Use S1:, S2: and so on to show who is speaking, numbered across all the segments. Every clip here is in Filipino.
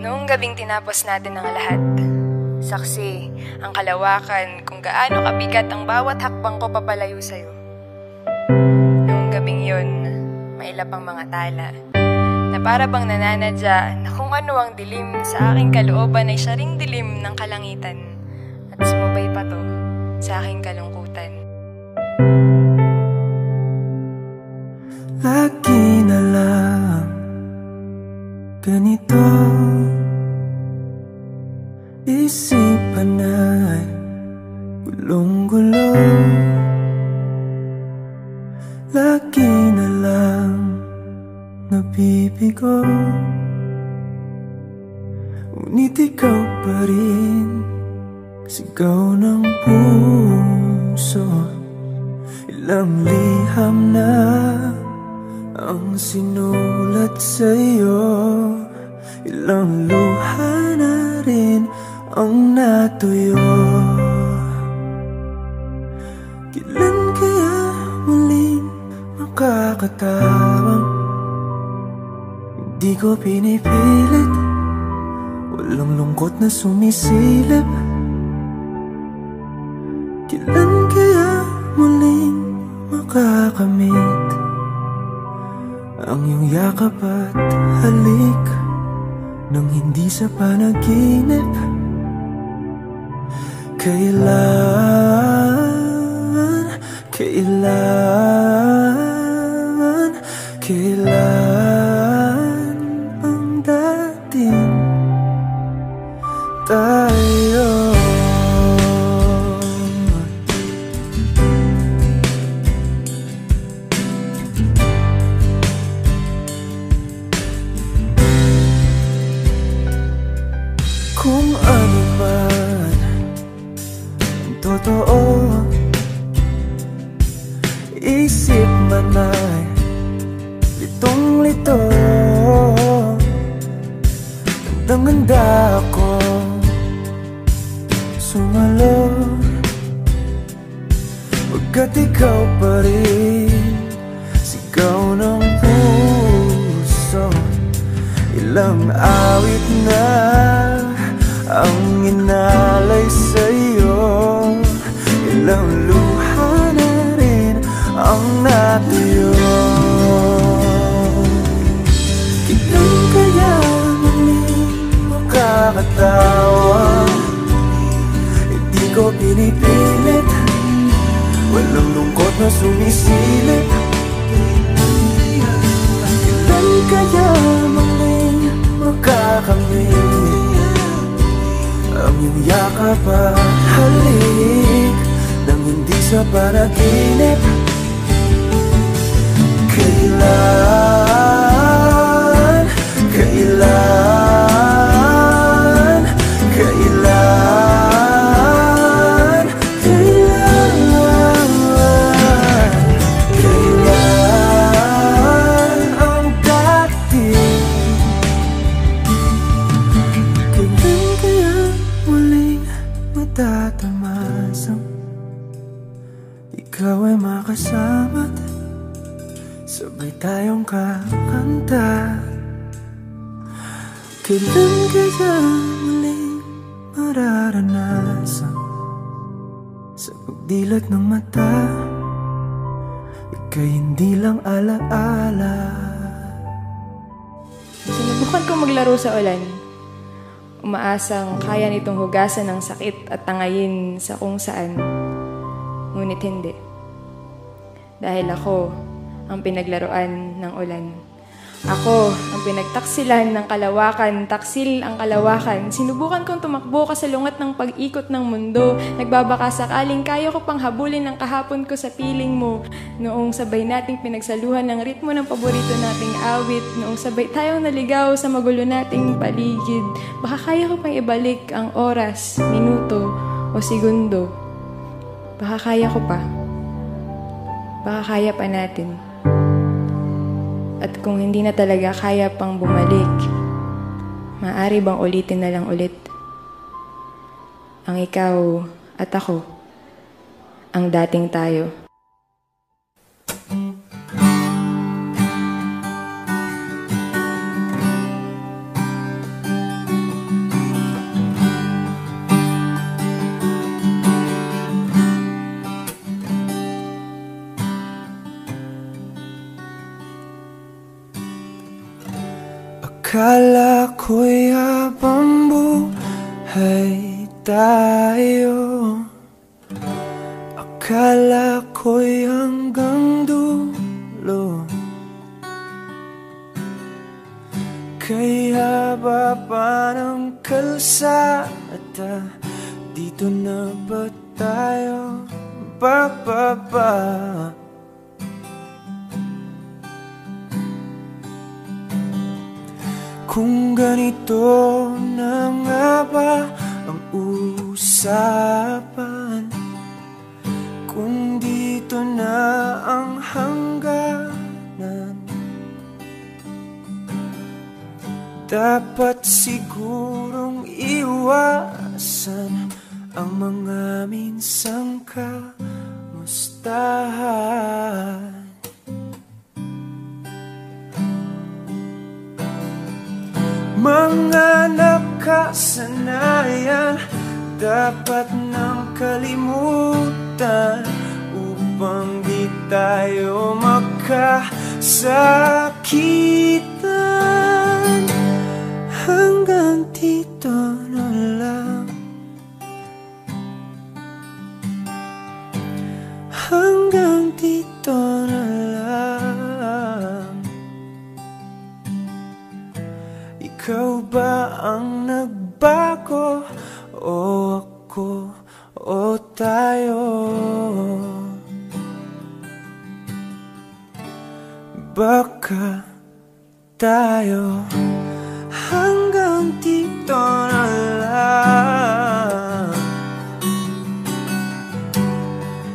S1: Noong gabing tinapos natin ang lahat, saksi ang kalawakan kung gaano kabigat ang bawat hakbang ko papalayo sa'yo. Noong gabing yun, mailap ang mga tala, na para bang nananadya na kung ano ang dilim sa aking kalooban ay siya ring dilim ng kalangitan, at sumabay pa to sa aking kalungkutan.
S2: Lagi na lang ganito, isipan ay gulong-gulo. Lagi na lang nabibigo, ngunit ikaw pa rin sigaw ng puso. Ilang liham na ang sinulat sa'yo, ilang luha na rin ang natuyo. Kailan kaya muling makakatawang hindi ko pinipilit, walang lungkot na sumisilip. Kailan kaya muling makakamit ang iyong yakap at halik nang hindi sa panaginip? Kailan ang dating tayo? Kung ano man ang totoo, isip man ay litong-lito. Gandang-ganda ako sumalo, pagkat ikaw pa rin sigaw ng puso. Ilang awit na ang inalay sa'yo, ilang luha na rin ang natuyo. Kailan kaya muling makakatawa? Hindi ko pinipilit, walang lungkot na sumisilip. Kailan kaya muling makakamit ang iyong yakap at halik nang hindi sa panaginip? Kailan, kailan, kailan, kailan, kailan ang dating? Kailan kaya muling matatamasang ikaw ay makasama't sabay tayong kakanta? Kailan kaya muling mararanasan sa pagdilat ng mata ika'y hindi lang alaala?
S1: Sinubukan kong maglaro sa ulan, umaasang kaya nitong hugasan ng sakit at tangayin sa kung saan. Ngunit hindi, dahil ako ang pinaglaruan ng ulan. Ako ang pinagtaksilan ng kalawakan, taksil ang kalawakan. Sinubukan kong tumakbo kasalungat ng pag-ikot ng mundo. Nagbabaka sakaling kaya ko pang habulin ang kahapon ko sa piling mo. Noong sabay nating pinagsaluhan ng ritmo ng paborito nating awit. Noong sabay tayong naligaw sa magulo nating paligid. Baka kaya ko pang ibalik ang oras, minuto o segundo. Baka kaya ko pa. Baka kaya pa natin. At kung hindi na talaga kaya pang bumalik, maaari bang ulitin na lang ulit? Ang ikaw at ako, ang dating tayo.
S2: Akala ko'y habang buhay tayo, akala ko'y hanggang dulo. Kaya baba ng kalsada, dito na ba tayo bababa? Kung ganito na nga ba ang usapan, kung dito na ang hangganan, dapat sigurong iwasan ang mga minsang kamustahan. Mga nakasanayan dapat nang kalimutan upang di tayo magkasakitan. Hanggang dito na lang, hanggang dito na lang. Ikaw ba ang nagbago, o ako, o tayo? Baka tayo hanggang dito na lang,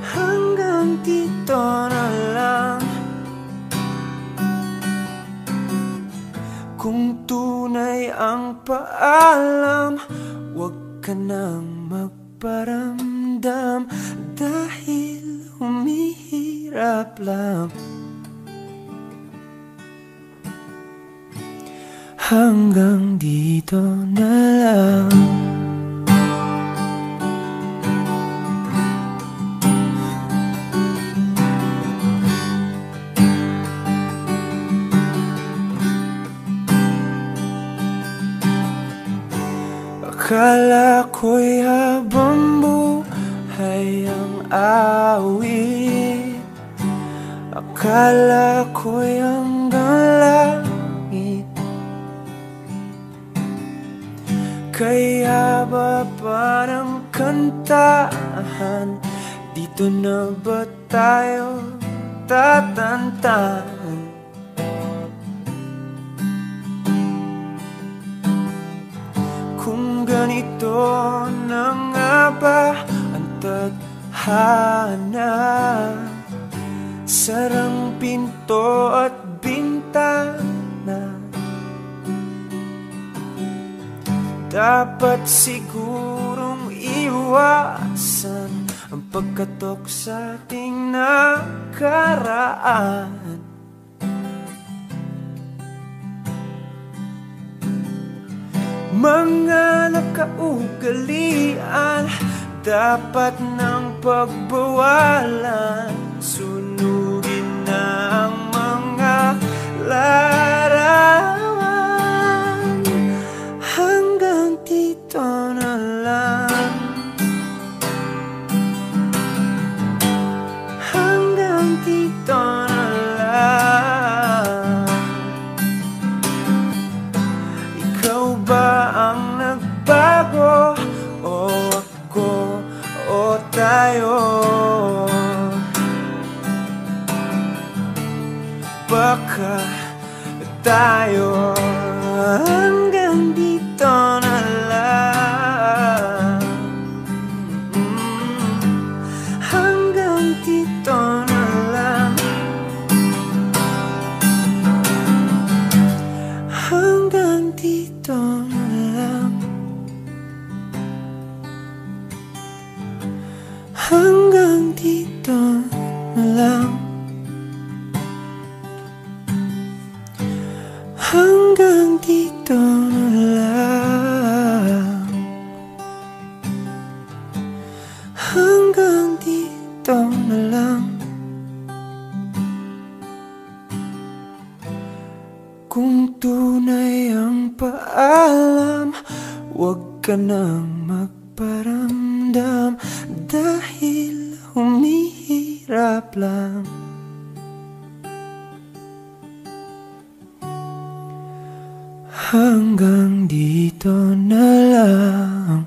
S2: hanggang dito na lang. Kung tunay ang paalam, huwag ka nang magparamdam, dahil humihirap lang. Hanggang dito na lang. Akala ko'y habang buhay ang awit, akala ko'y hanggang langit. Kaya baba ng kantahan, dito na ba tayo tatantan? Kung ganito na nga ba ang tadhana, sarang pinto at bintana, dapat sigurong iwasan ang pagkatok sa ating nakaraan. Mga nakaugalian dapat nang pagbawalan, sunugin na ang mga larawan. Hanggang dito na lang, hanggang dito na lang. Ikaw ba ang nagbago, o ako, o tayo? Baka tayo hanggang dito na lang, hanggang dito na lang, hanggang dito na lang, hanggang dito na lang, hanggang dito na lang, hanggang dito na lang. Kung tunay ang paalam. Huwag ka nang magparamdam, dahil humihirap lang. Hanggang dito na lang.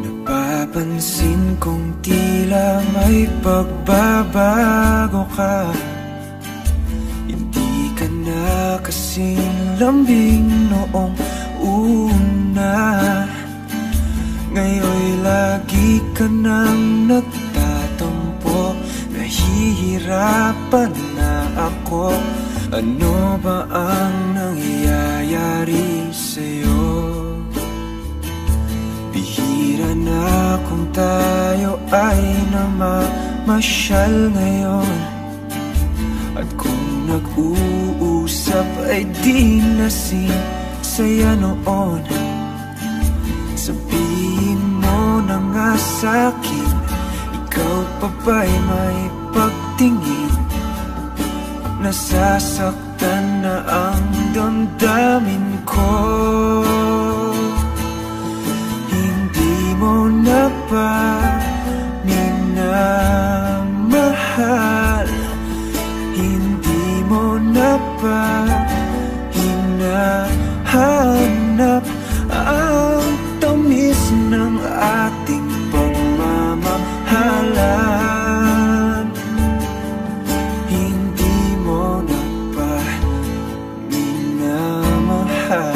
S2: Napapansin kong tila may pagbabago ka. Hindi ka na kasing lambing noong una. Ngayon'y lagi ka nang nagtatampo. Nahihirapan na ako. Ano ba ang nangyayari sa'yo? Bihira na kung tayo ay namamasyal ngayon. At kung nag-uusap ay di nasing saya noon. Sabihin mo na nga sa'kin, ikaw pa ba'y may pagtingin? Nasasaktan na ang damdamin ko. Hindi mo na ba minamahal? Hindi mo na ba hinahanap ang tamis ng ating pagmamahalan? Hindi mo na ba minamahal?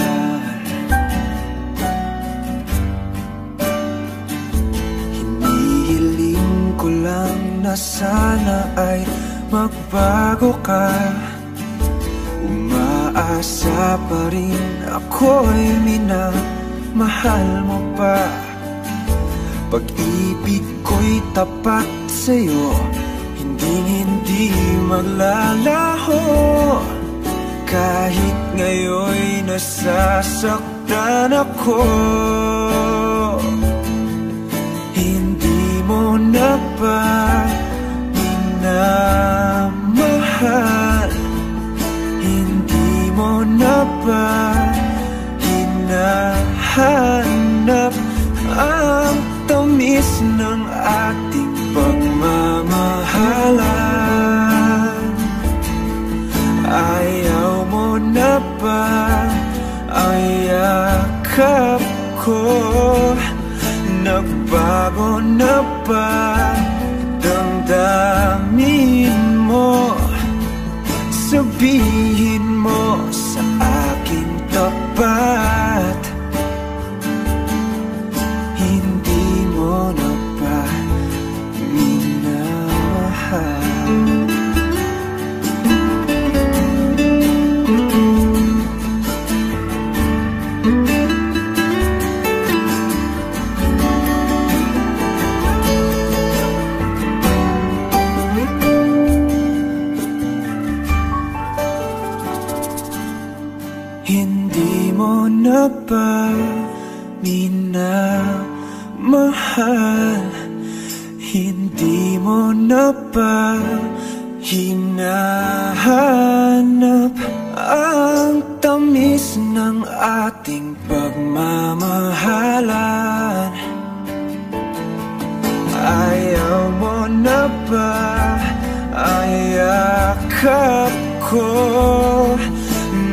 S2: Hinihiling ko lang na sana ay magbago ka. Umaasa pa rin ako'y minamahal mo pa. Pag-ibig ko'y tapat sa'yo, hindi maglalaho. Kahit ngayon'y nasasaktan ako. Hindi mo na ba minamahal? Hindi mo na ba hinahanap ang tamis ng ating pagmamahalan? Ayaw mo na ba ang yakap ko? Nagbago na ba damdamin mo? Sabihin mo sa akin tapat. Hindi mo na ba minamahal? Hindi mo na ba minamahal? Hindi mo na ba hinahanap ang tamis ng ating pagmamahalan? Ayaw mo na ba ang yakap ko?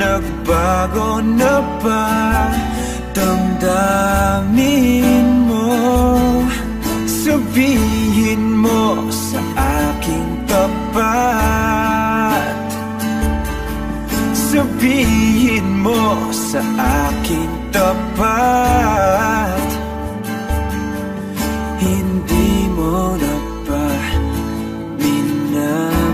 S2: Nagbago na ba damdamin mo? Sabihin mo sa aking tapat. Sabihin mo sa aking tapat. Hindi mo na ba minamahal?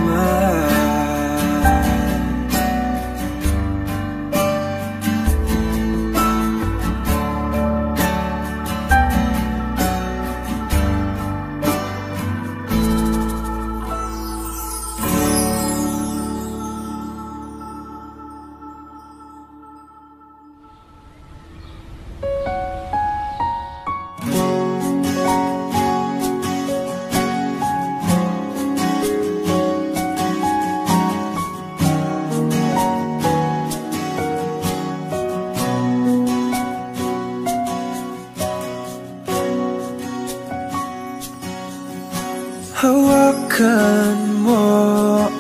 S2: Hawakan mo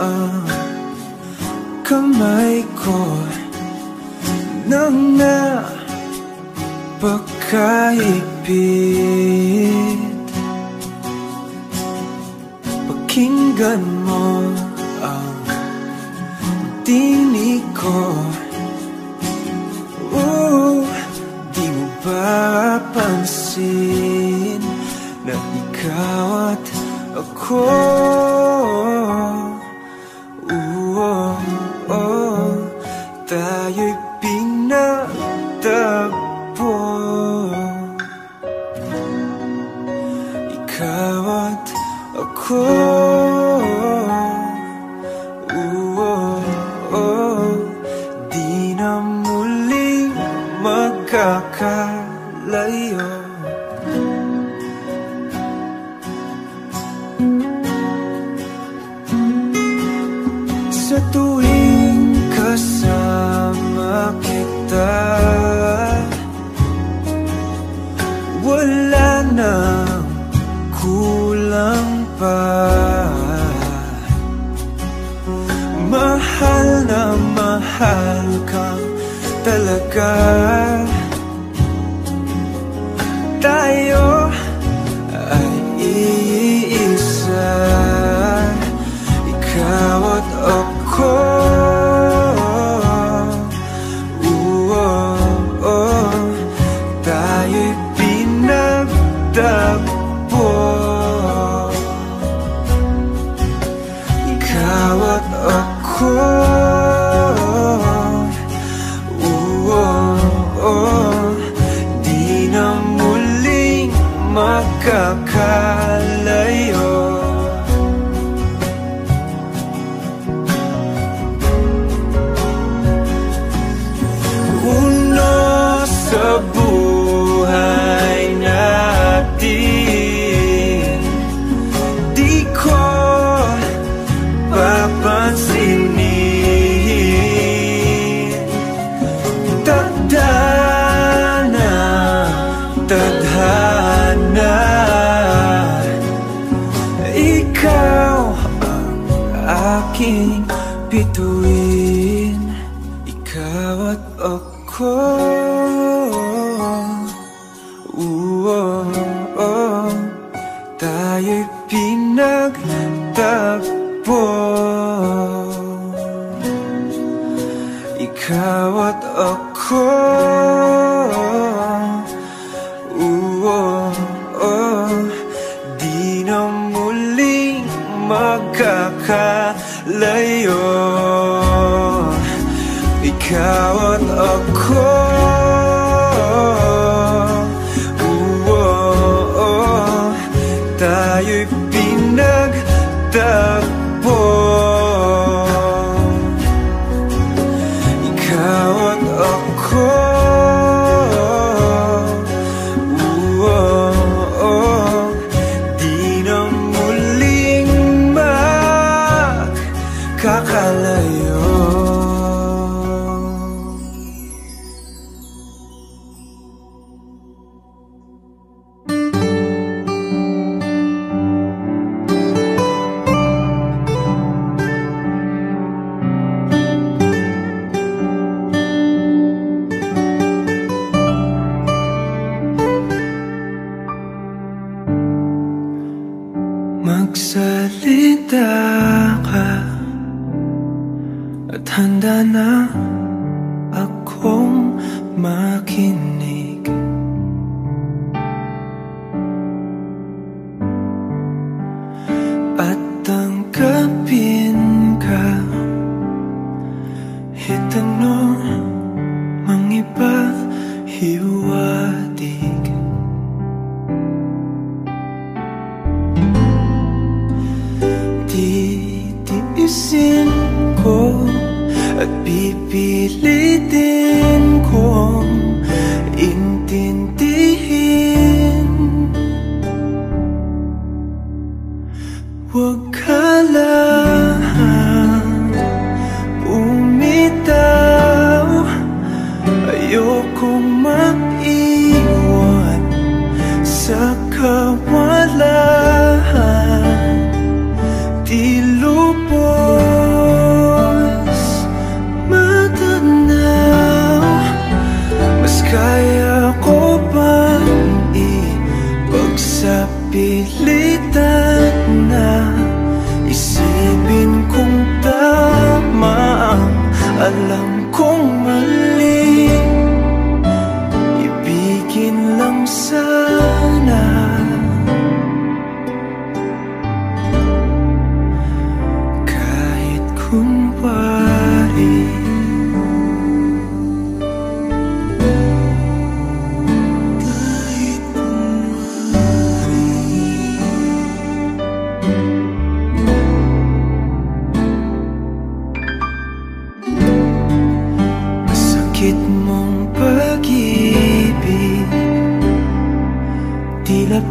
S2: ang kamay ko nang napakahigpit. Pakinggan mo ang tinig ko. Di mo ba pansin na ikaw at ako? Tayo'y pinagtagpo. Ikaw at ako. Di na muling magkakalayo. Sa tuwing kasama kita, wala nang kulang pa. Mahal na mahal kang talaga. Tayo ay iisa, ikaw at ako. Tayo'y pinagtagpo. Ikaw at ako. Di na muling magkakalayo. Sa buhay natin, di ko papansinin. Tadhana, tadhana, ikaw ang aking bituin. Ikaw at ako. Tayo'y pinagtagpo. Ikaw at ako. Di na muling magkakalayo. Ikaw at ako. Tayo'y pinagtagpo. Ikaw at ako. Di na muling magkakalayo. Magsalita ka at handa na akong makinig. At tanggapin ka, itanong mang iba hiwatig. Titiisin ko at pipilitin kong intindihin. Huwag ka lang bumitaw. Ayokong mag-iwan sa kawalan.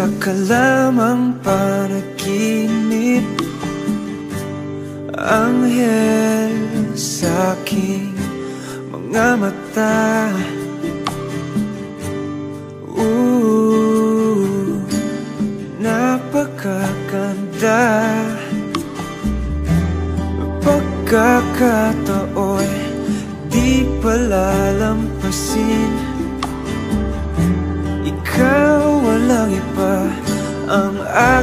S2: isa ka lamang panaginip, anghel sa aking mga mata. Napakaganda. Pagkakatao'y di palalampasin. Ikaw walang iba ang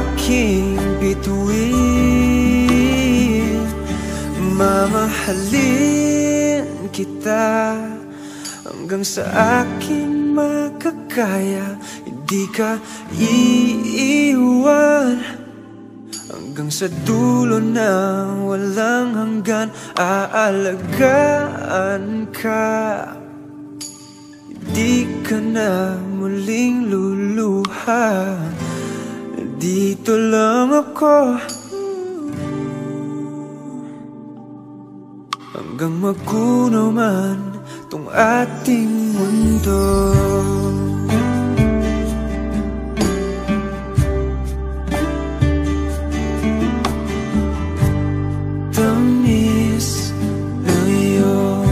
S2: aking bituin. Mamahalin kita hanggang sa aking makakaya. Hindi ka iiwan hanggang sa dulo ng walang hanggan. Aalagaan ka, di ka na muling luluha. Dito lang ako hanggang magunaw man tong ating mundo. Tamis ng iyong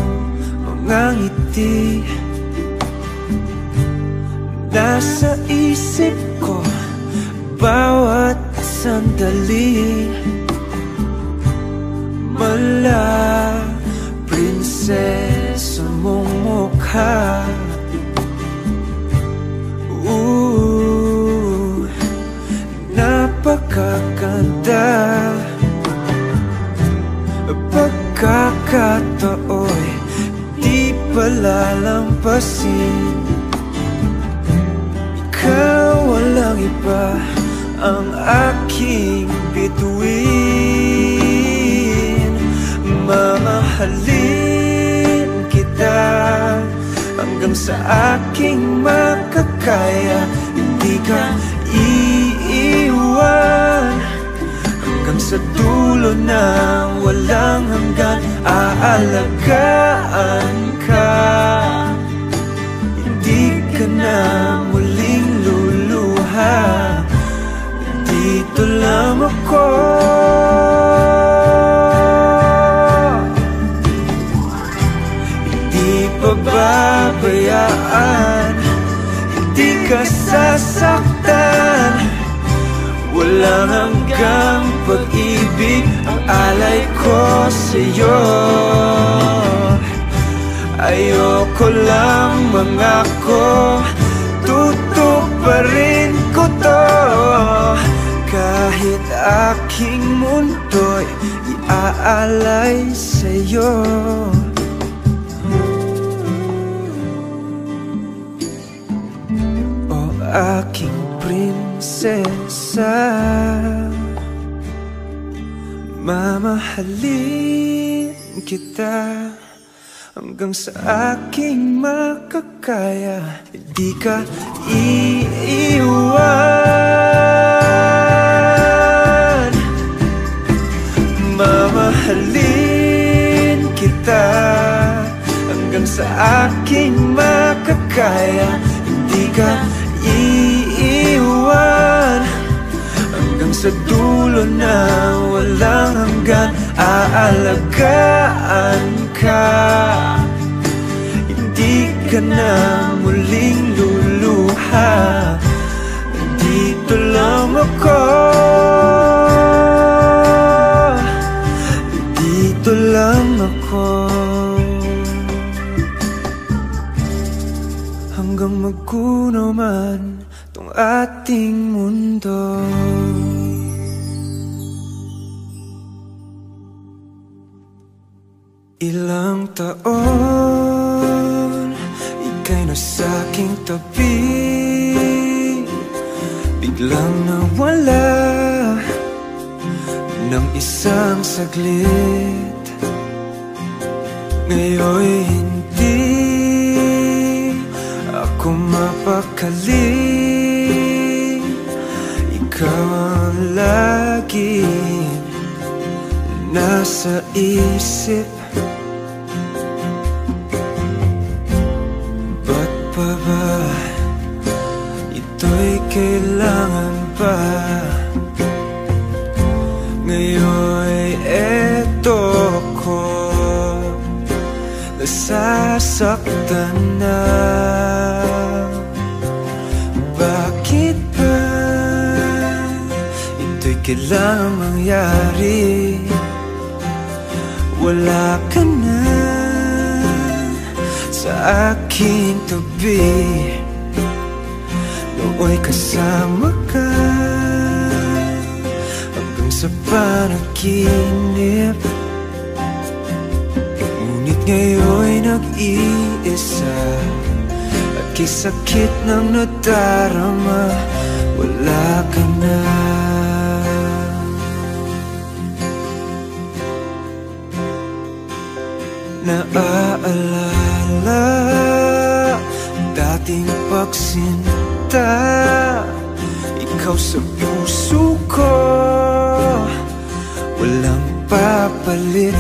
S2: mga ngiti nasa isip ko bawat sandali. Mala prinsesa mong mukha, napakaganda. Pagkakatao'y di palalampasin. Ikaw walang iba ang aking bituin. Mamahalin kita hanggang sa aking makakaya. Hindi ka iiwan hanggang sa dulo ng walang hanggan. Aalagaan ka, hindi ka na muling luluha. Dito lang ako hindi pababayaan, hindi ka sasaktan. Walang hanggang pag-ibig ang alay ko sa'yo. Ayoko lang mangako, tutuparin ko to. Kahit aking mundo'y iaalay sa'yo. O aking prinsesa, mamahalin kita hanggang sa aking makakaya. Hindi ka iiwan. Mamahalin kita hanggang sa aking makakaya. Hindi ka iiwan hanggang sa dulo na walang hanggan. Aalagaan ka, hindi ka na muling luluha. Dito lang ako, dito lang ako hanggang magunaw man tong ating mundo. Ilang taon ika'y nasa aking tabi, biglang nawala ng isang saglit. Ngayon'y hindi ako mapakali. Ikaw ang laging nasa isip. Ba't pa ba ito'y kailangan pa. Ngayon'y eto ko, nasasaktan na. Bakit ba ito'y kailangan mangyari? Wala ka na sa aking tabi. Nooy kasama ka hanggang sa panaginip. Ngunit ngayon'y nag-iisa at kay sakit ng nadarama, wala ka na. Naaalala dating pagsinta, ikaw sa puso ko, walang papalit.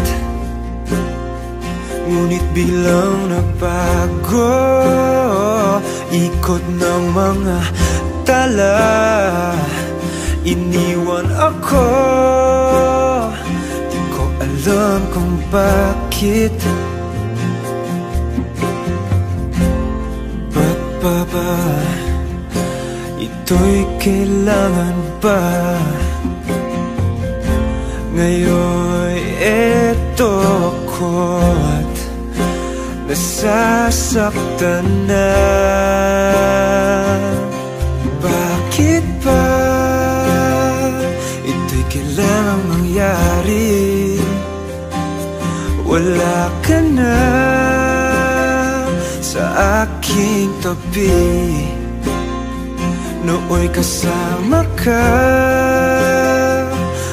S2: Ngunit bilang nabago, ikot ng mga tala, iniwan ako. Di ko alam kung bakit. Ba't pa ba ito'y kailangan ba? Ngayon'y eto ko at nasasaktan na. Bakit ba ito'y kailangan mangyari? Wala ka na sa aking tabi. Nooy kasama ka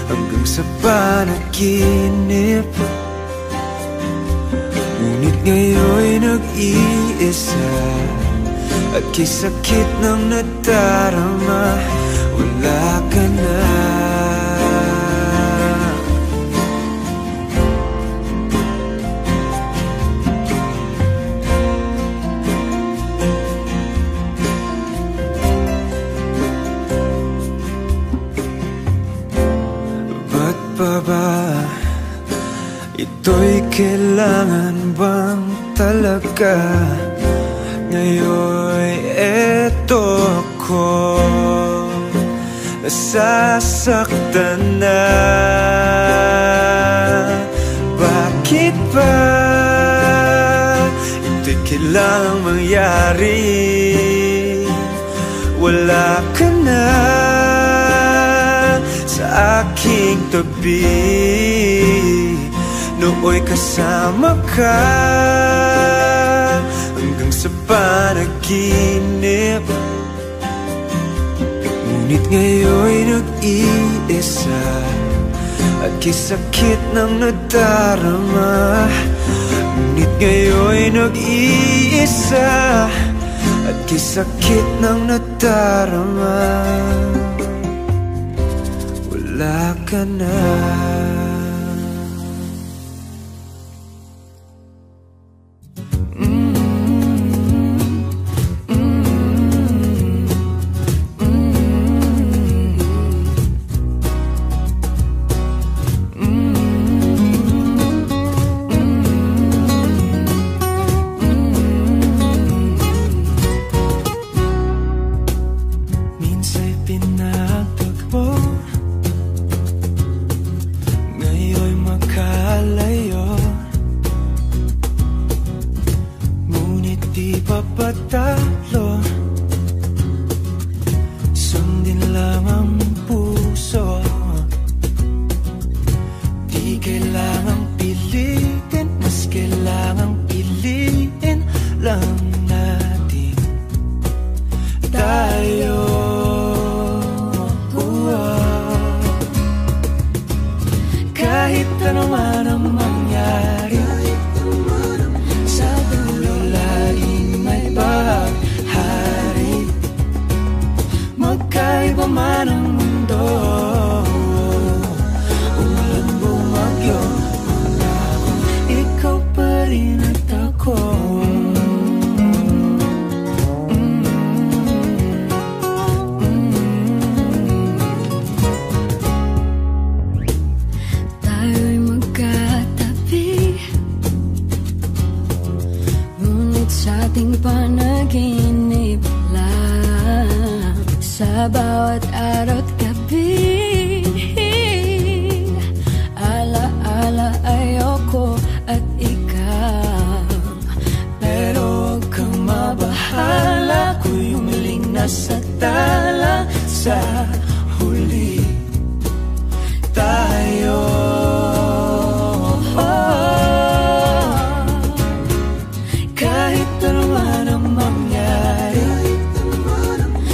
S2: hanggang sa panaginip. Ngunit ngayon'y nag-iisa at kay sakit ng nadarama, wala ka na. Ba't pa ba ito'y kailangan bang talaga? Ngayon'y eto ko, nasasaktan na. Bakit ba ito'y kailangan mangyari? Wala ka na sa aking tabi. Nooy kasama ka hanggang sa panaginip. Ngunit ngayon'y nag-iisa at kay sakit ng nadarama. Ngunit ngayon'y nag-iisa at kay sakit ng nadarama, wala ka na.
S3: Sa bawat araw at gabi, ala-ala ayoko at ikaw. Pero huwag kang mabahala, ako'y umiling na sa tala. Sa huli tayo, kahit ano man ang mangyari,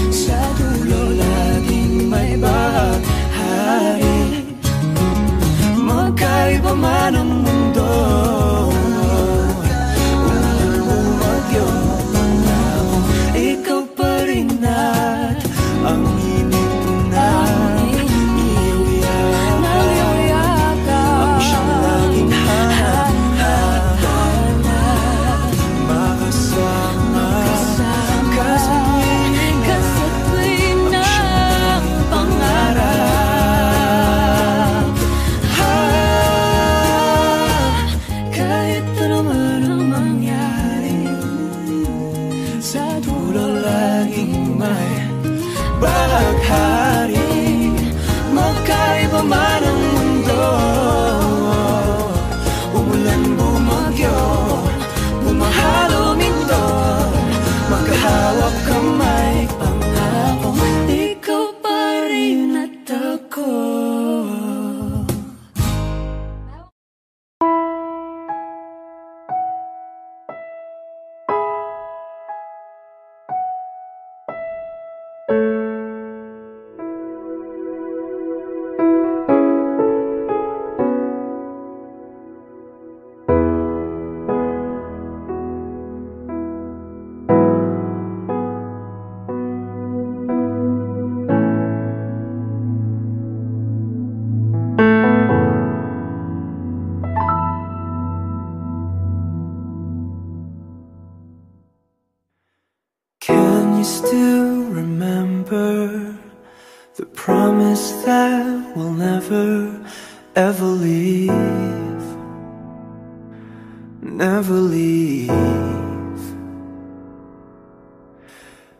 S3: sa dulo laging may bahagi. Magkaiba man ang mundo, umagyo, pangako, ikaw pa rin at ang init na iyuyaka, ang siyang laging hanap, makasama ka sa tuwing ng pangarap. Kahit ano man ang mangyari, sa dulo laging may bahaghari. Magkaiba man ang mundo, umulan, bumagyo, bumahal, uminto, magkahawak kamay, pangako, ikaw pa rin at ako.
S2: Can you still remember the promise that we'll never, ever leave? Never leave.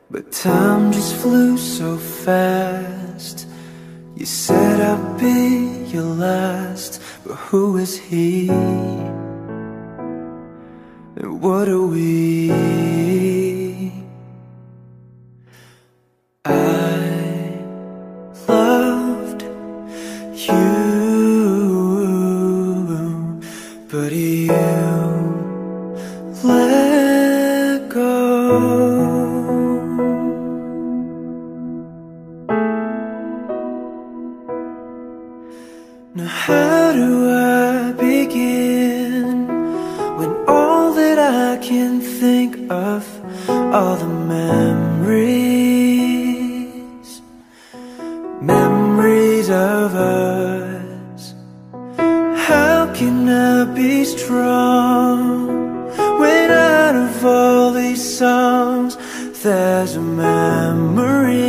S2: But time just flew so fast. You said I'd be your last, but who is he? And what are we? I loved you, but you let go. Now how do I begin when all that I can think of are the memories, memories of us? How can I be strong when out of all these songs there's a memory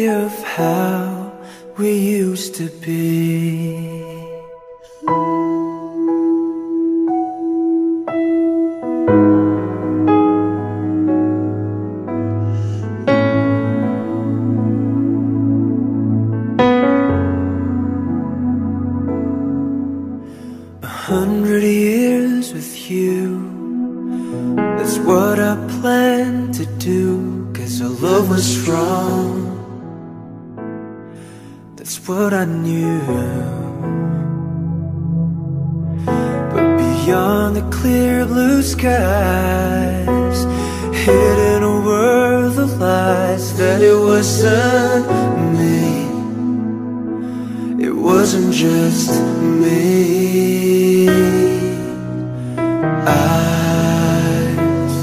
S2: of how we used to be. 100 years with you, that's what I planned to do, 'cause our love was strong, that's what I knew. But beyond the clear blue skies, hidden a world of lies, that it wasn't me, it wasn't just me. I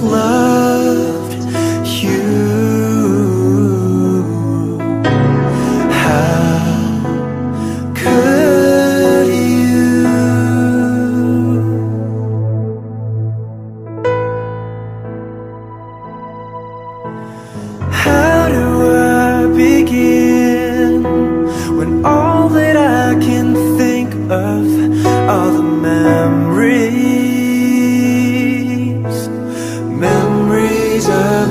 S2: loved you. How could you? How do I begin when all that I can think of are the memories, memories of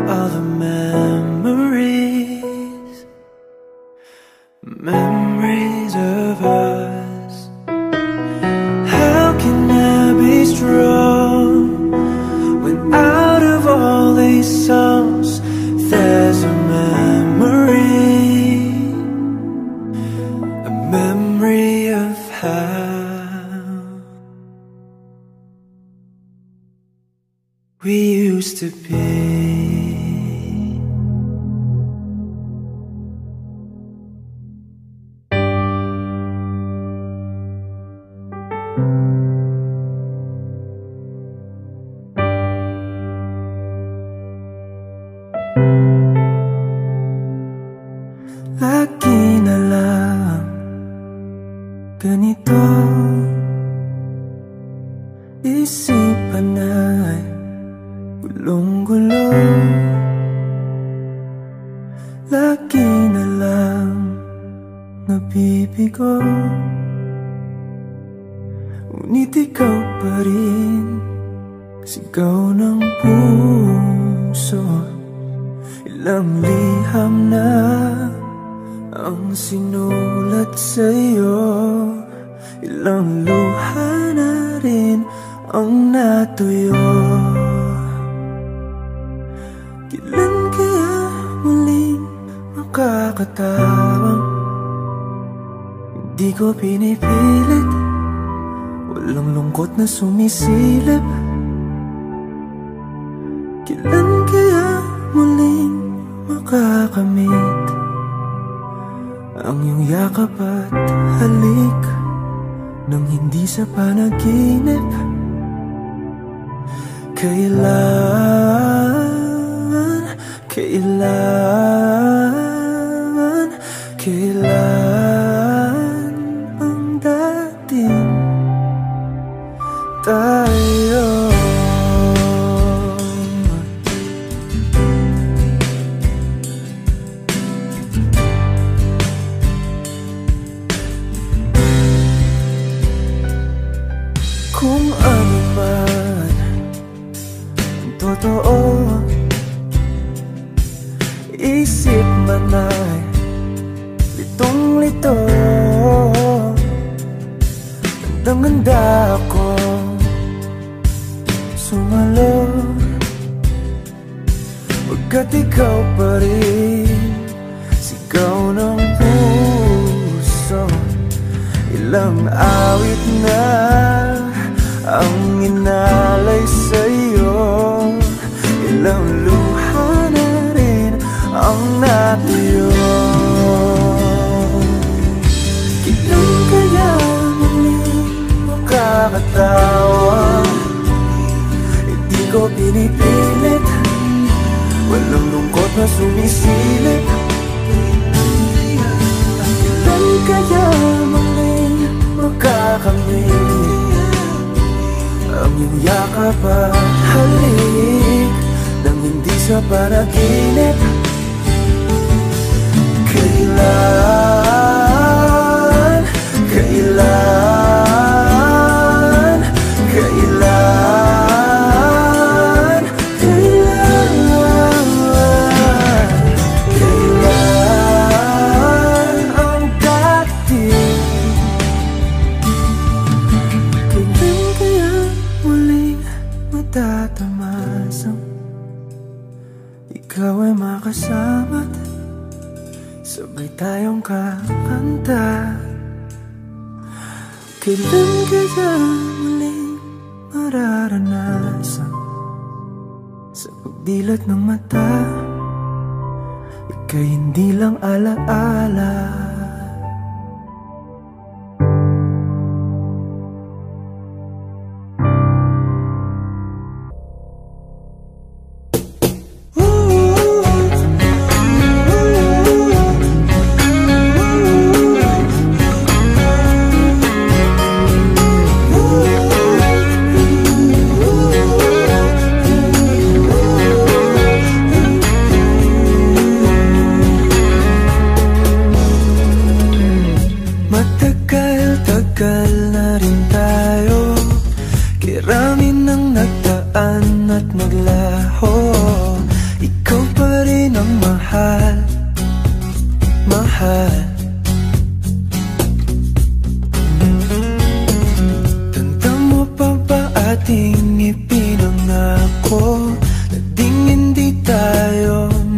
S2: all the memories, memories of us. How can I be strong when out of all these songs there's a memory of how we used to be. Lagi na lang ganito, isipan ay gulong-gulo. Lagi na lang nabibigo, ngunit ikaw pa rin sigaw ng puso. Ilang liham na ang sinulat sa'yo, ilang luha na rin ang natuyo. Kailan kaya muling makakatawang hindi ko pinipilit, walang lungkot na sumisilip. Kailan kaya muling makakamit ang iyong yakap at halik nang hindi sa panaginip? Kailan ang dating tayo? Kung ano man ang totoo, isip man ay litong-lito. Handang-handa ako sumalo, pagkat ikaw pa rin sigaw ng puso. Ilang awit na ang inalay sa'yo, ilang luha na rin ang natuyo. Kailan kaya muling makakatawa? Hindi ko pinipilit, walang lungkot na sumisilip. Kailan kaya muling makakamit ang iyong yakap at halik nang hindi sa panaginip? Kailan, kailan, kailan, kailan, kailan ang dating? Kailan kaya muling matatamasang ikaw ay makasama't sabay tayong kakanta? Kailan kaya muling mararanasan sa pagdilat ng mata ika'y hindi lang alaala?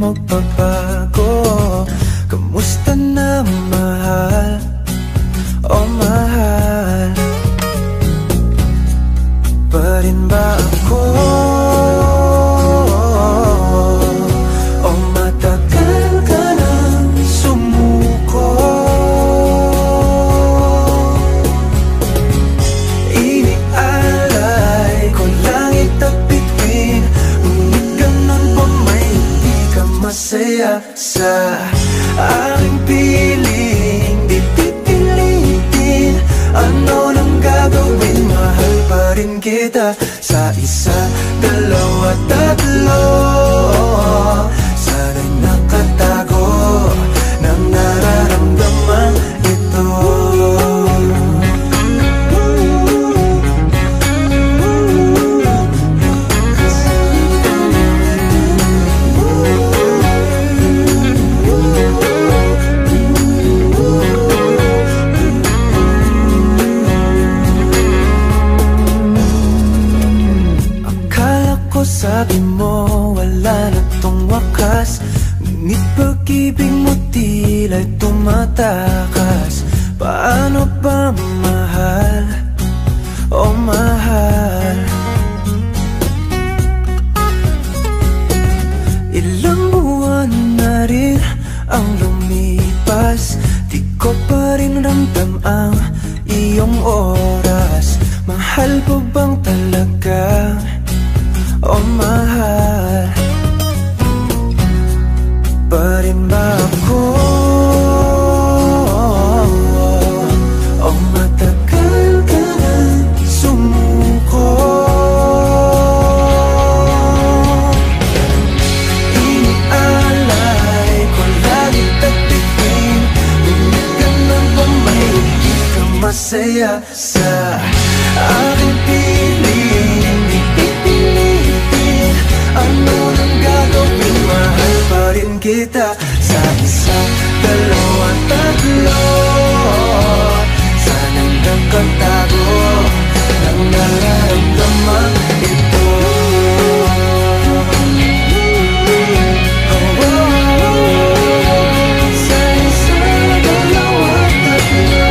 S2: magbabago. Kamusta na mahal? Oh mahal, pa rin ba ako? O matagal ka nang sumuko? Inialay ko langit at bituin, ngunit ganun pa may hindi ka masaya sa aking piling. Di pipilitin ano nang gagawin, mahal pa rin kita sa isa, dalawa, tatlo. Sana'y nakatago ng nararamdaman ito. Sabi mo wala na tong wakas, ngunit pag-ibig mo tila tumatakas. Paano ba mahal? Oh mahal, ilang buwan na rin ang lumipas, di ko pa rin ramdam ang iyong oras. Mahal ko bang talaga? Oh mahal, pa rin ba ako? Oh matagal ka na sumuko? Inialay ko langit at bituin, ngunit ganun ba may hindi ka masaya sa aking piling? Ano nang gagawin, mahal pa rin kita sa isa, dalawa, tatlo. Sana'y nakatago ng nararamdaman ito. Sa isa, dalawa, tatlo.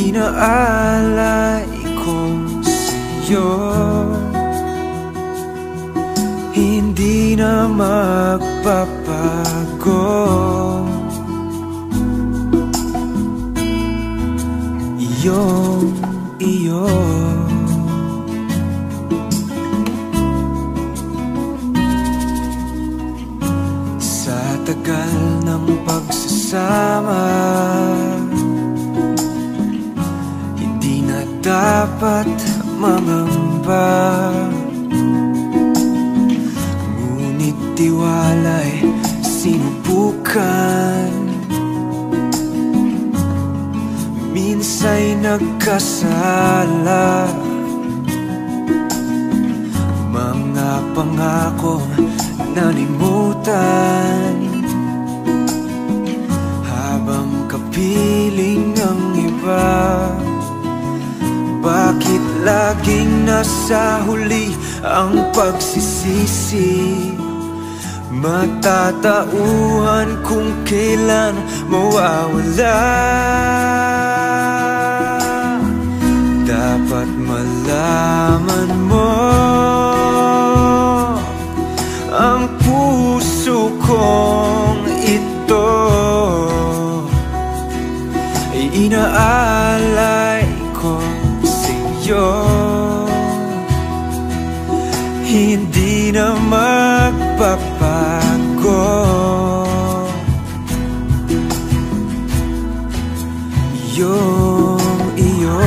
S2: Inaalay ko sa'yo, hindi na magpapago. yung iyo. Sa tagal ng pagsasama, hindi na dapat mangamba, ngunit tiwala'y sinubukan. Minsa'y nagkasala, mga pangakong nalimutan, habang kapiling ng iba. Bakit laging nasa huli ang pagsisisi? Matatauhan kung kailan mawawala. Dapat malaman mo, ang puso kong ito ay inaalay ko sa'yo. Hindi na magpapago yung iyo.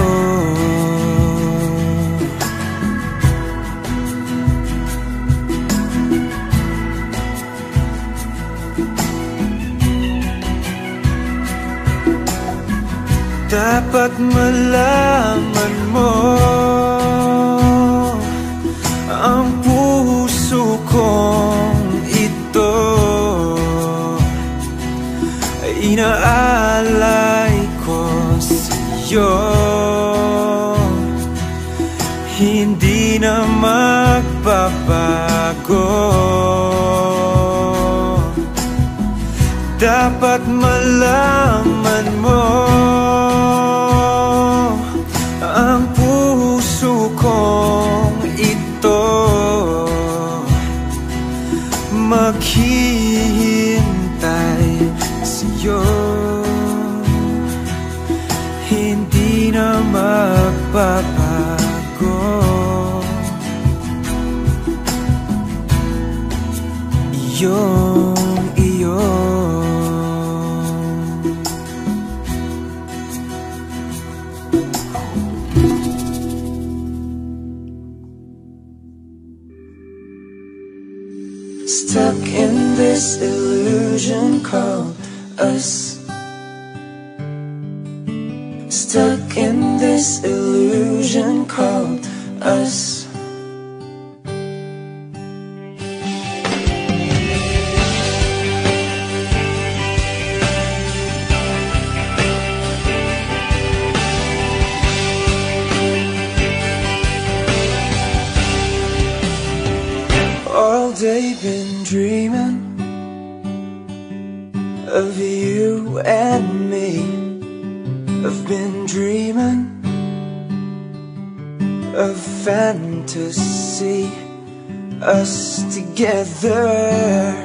S2: Dapat malaman mo, ang puso kong ito ay inaalay ko sa'yo. Hindi na magbabago. Dapat malaman mo, ang puso kong ito maghihintay sa'yo. Hindi na magbabago yung iyo.
S3: Stuck in this illusion called us. Stuck in this illusion called us.
S2: All day been dreaming of you and me. I've been dreaming of fantasy, us together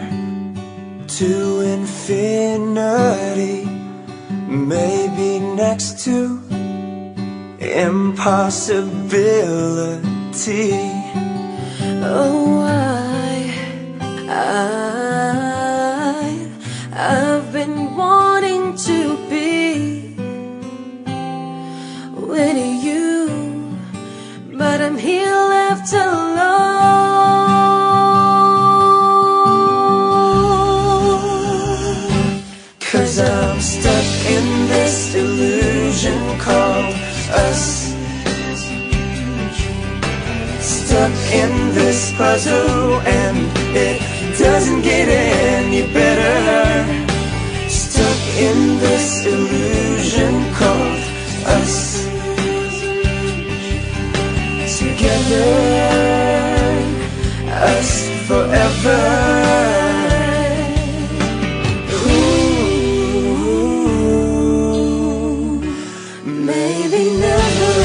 S2: to infinity, maybe next to impossibility.
S3: Oh, I've been wanting to be with you, but I'm here left alone. 'Cause I'm stuck in this illusion called us. Stuck in this puzzle and it doesn't get any better. Stuck in this illusion called us. Together, us forever. Ooh, maybe never.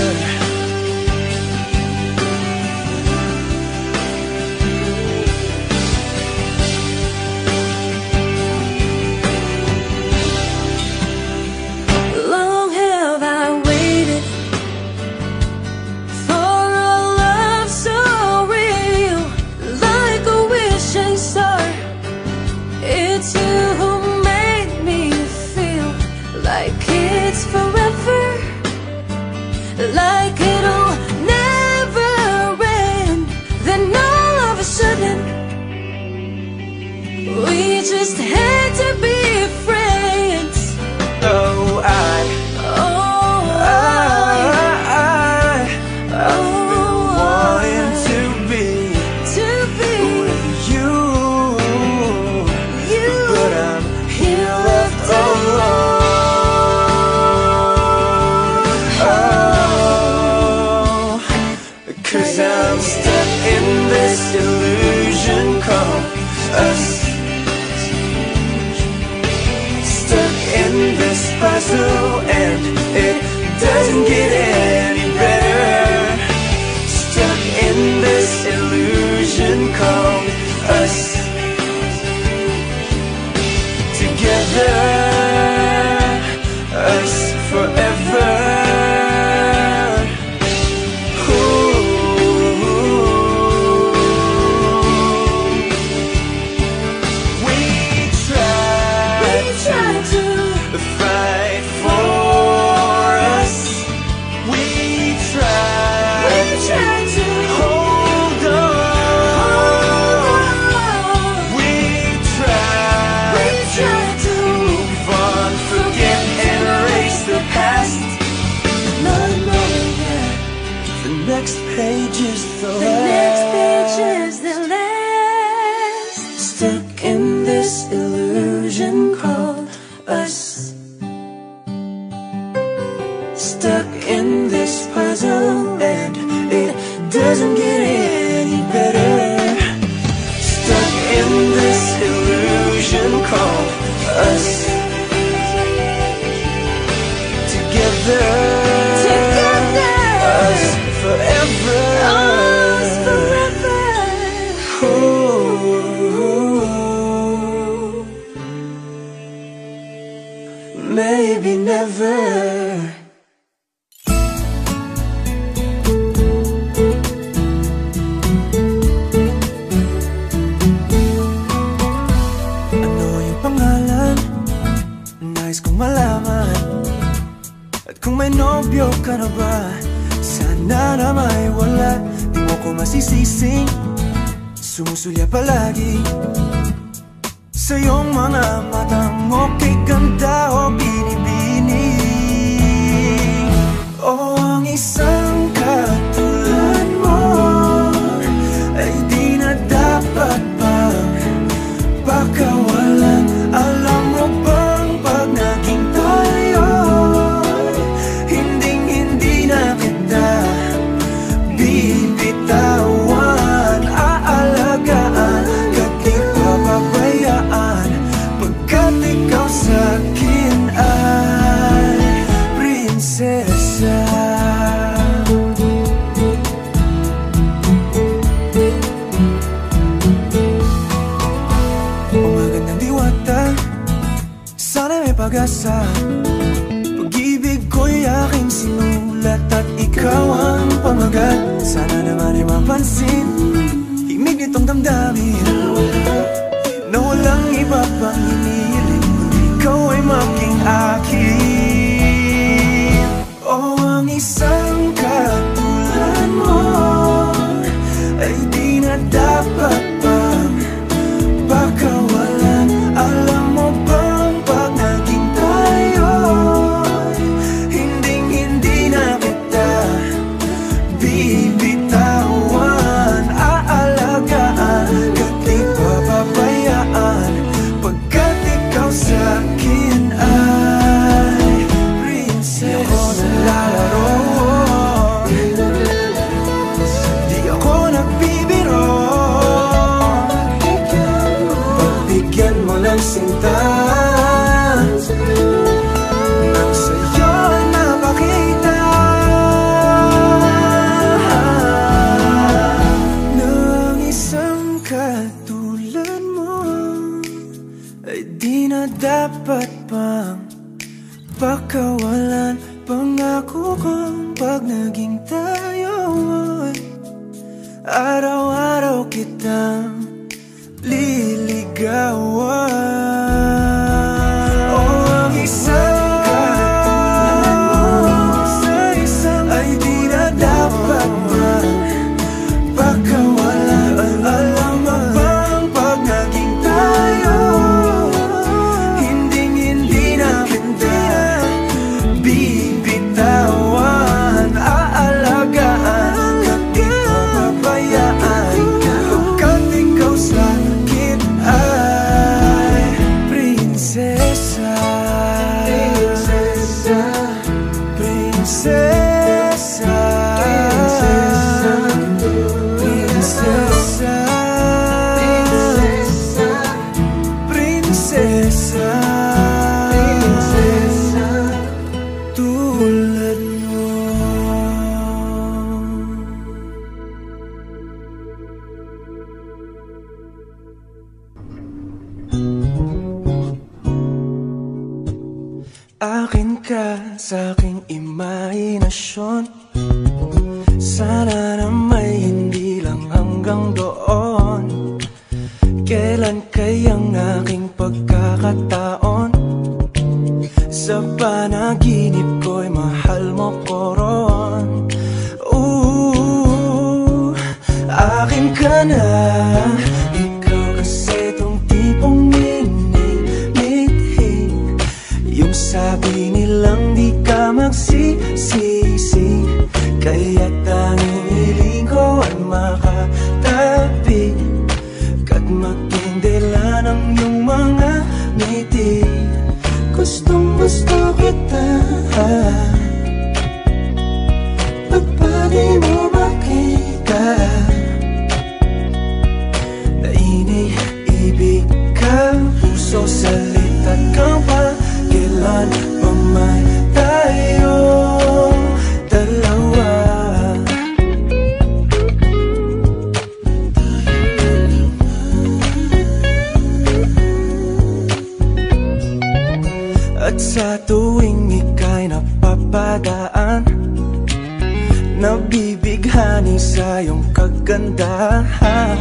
S3: Long have I waited just had to be friends. Oh, I've been wanting to be with you, but I'm here left alone. Oh, 'cause I'm stuck in this illusion called us. Stuck in this puzzle and it doesn't get any better. Stuck in this illusion called us. Together, us forever. We tried to fight for us. We tried to hold on. We tried to move on, forget and erase the past. Not knowing that the next page is the last. Stuck in this illusion called us. Stuck in this puzzle and it doesn't get any better. Stuck in this illusion called us. Together, us forever. Ooh, maybe never. Nais kong malaman. At kung may nobyo ka na ba, sana na may wala. Di mo ko masisising sumusulya palagi sa iyong mga matang okay ganda o binibini. O ang isang katulad mo ay di na dapat pang pakawalan. Alam mo bang pag naging tayo, hindi na kita bibitawan. Aalagaan, kat di papabayaan, pagkat ikaw sa'kin ay prinsesa. Sana may pag-asa. Pag-ibig ko'y aking sinulat at ikaw ang pamagat. Sana naman ay mapansin himig nitong damdamin na walang iba pang hinihiling kundi ikaw ay maging akin. O ang isang katulad mo ay di na dapat pang pakawalan. Alam mo bang pag naging tayo, hindi na kita bibitawan. Aalagaan, kat di papabayaan, pagkat ikaw sa'kin ay prinsesa. Di ako naglalaro, di ako nagbibiro. Pagbigyan mo ng sinta, nang sa'yo ay mapakita ng isang katulad mo ay di na dapat pang pakawalan. Pangako kong pag naging tayo ay araw-araw kitang liligawan. O ang isang katulad mo ay di na dapat pakawalan. Alam mo bang pag naging tayo, prinsesa, prinsesa, prinsesa, prinsesa, tulad mo. Akin ka sa aking imahinasyon, sana na may hindi lang hanggang doon. Kailan kayang aking pagkakataon? Sa panaginip ko'y mahal mo ko ron. Akin ka na, ikaw kasi tong tipong minimit. Yung sabi nilang di ka magsisisi, kaya tanging hiling ko ay makatabi ka't magtindela ng iyong mga ngiti. Gustong gusto kita, ba't ba di mo makita na iniibig ka? Puso salita't kang pa, kailan pa may tayo dalawa? At sa tuwing ika'y napapadaan, nabibighani sa iyong kagandahan.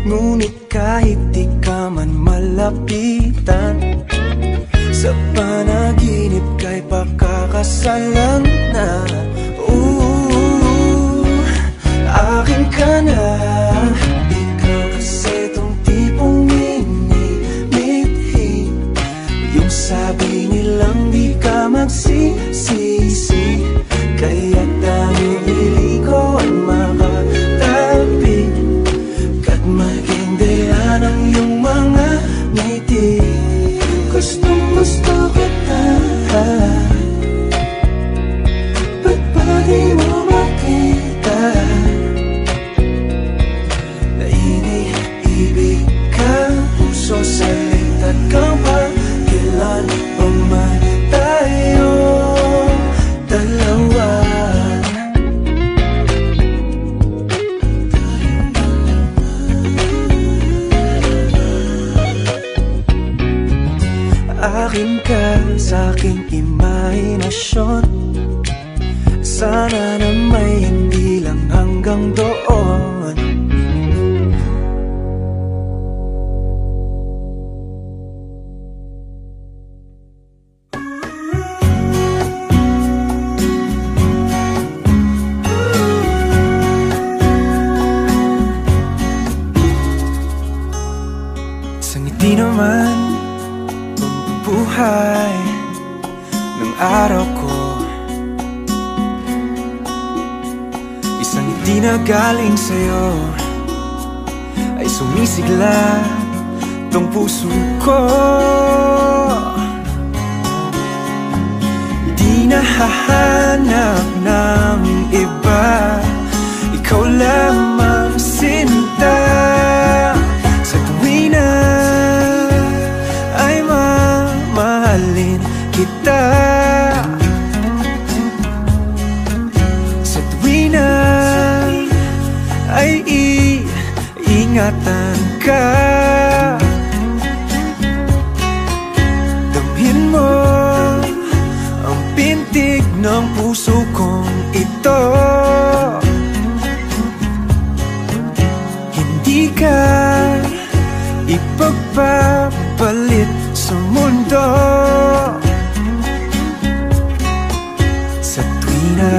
S3: Ngunit kahit di ka man malapitan, sa panaginip ka'y pakakasalan na. Akin ka na, ikaw kasi tong tipong minimit. Yung sabi nilang di ka magsisisi, kaya tanging hiling ko ay makatabi ka't maging daya ng iyong mga ngiti. Gustong gusto kita, ba't ba di mo makita na iniibig ka? Puso salita't kang pa, kailan pa man tayo dalawa? Akin ka sa aking imahinasyon, sana na may hindi lang hanggang doon. Sa ngiti naman buhay ng araw ko, isang ngiti na galing sa'yo ay sumisigla tong puso ko. Di nahahanap ng iba, ikaw lamang sinta. Sa tuwi na ay mamahalin kita, sa tuwi na ay iingatan ka. Damhin mo ang pintig ng puso kong ito. Hindi ka ipagpapalit sa mundo. Sa tuwina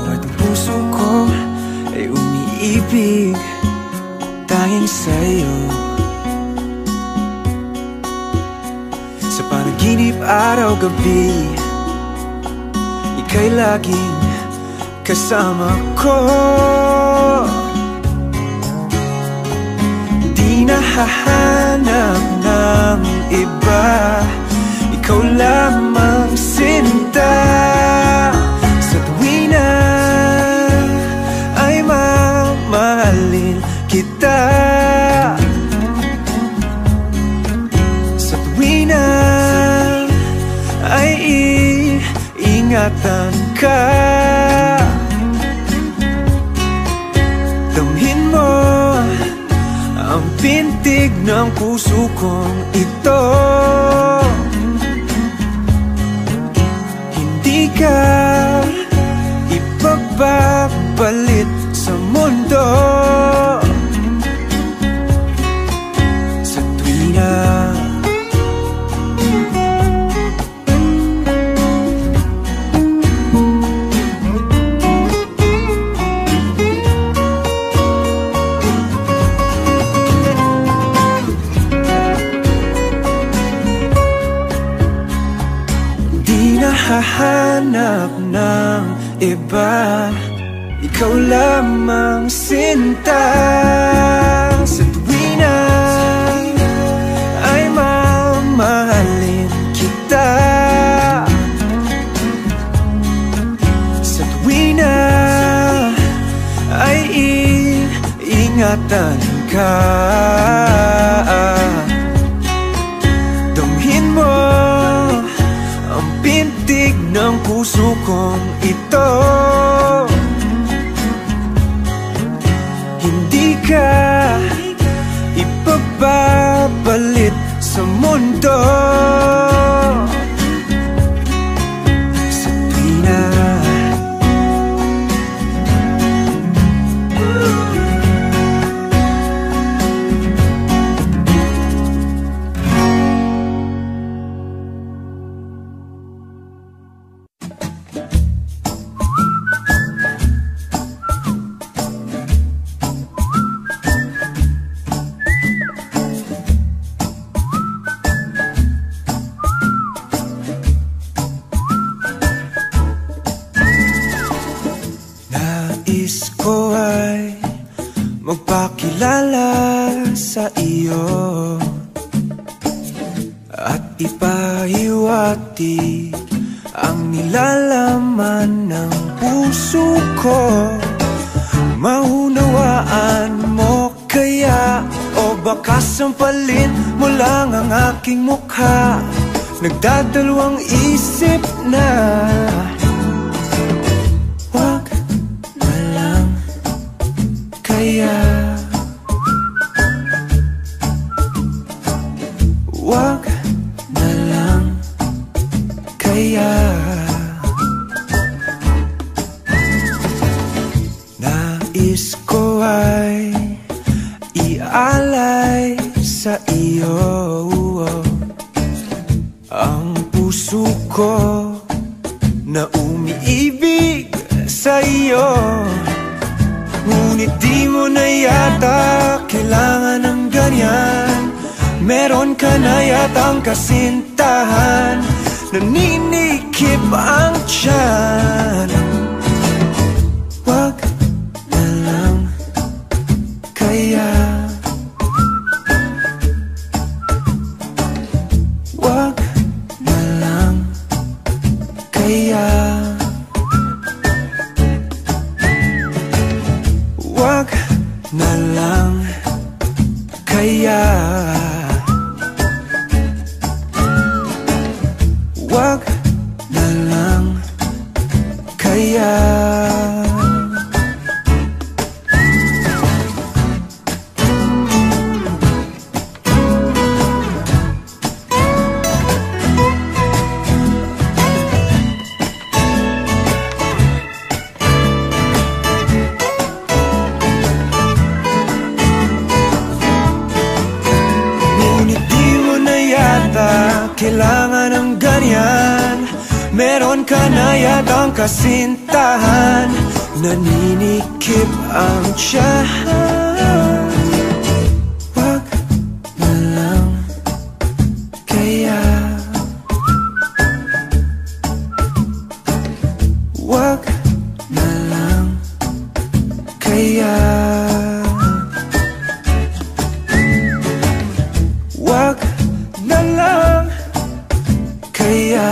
S3: ang puso ko ay umiibig tanging sa'yo. Sa panaginip araw-gabi, ika'y laging kasama ko. mahalin kita. Sa tuwi na ay iingatan ka. Damhin mo ang pintig ng puso kong ito. Hindi ka ipagpapalit sa mundo. Sa tuwina di nahahanap ng iba, ikaw lamang sinta. Sa tuwina ay mamahalin kita. Sa tuwina ay iingatan ka. Damhin mo ang pintig ng puso kong ito. Hindi ka ipagpapalit sa mundo. Sa tuwina magpakilala sa iyo at ipahiwati ang nilalaman ng puso ko. Maunawaan mo kaya o baka sampalin mo lang ang aking mukha? Nagdadalawang isip na. Wag na lang kaya, wag na lang kaya. Nais ko ay ialay sa iyo ang puso ko na umiibig sa iyo. Ngunit di mo na yata kailangan ng ganyan. Meron ka na yatang kasintahan, naninikip ang tiyan. Wag na lang kaya, wag na lang kaya, wag na lang kaya, wag na lang kaya. Kailangan ng ganyan. Meron ka na yatang kasintahan, naninikip ang tiyan. Wag na lang kaya, wag na lang kaya, wag na lang kaya,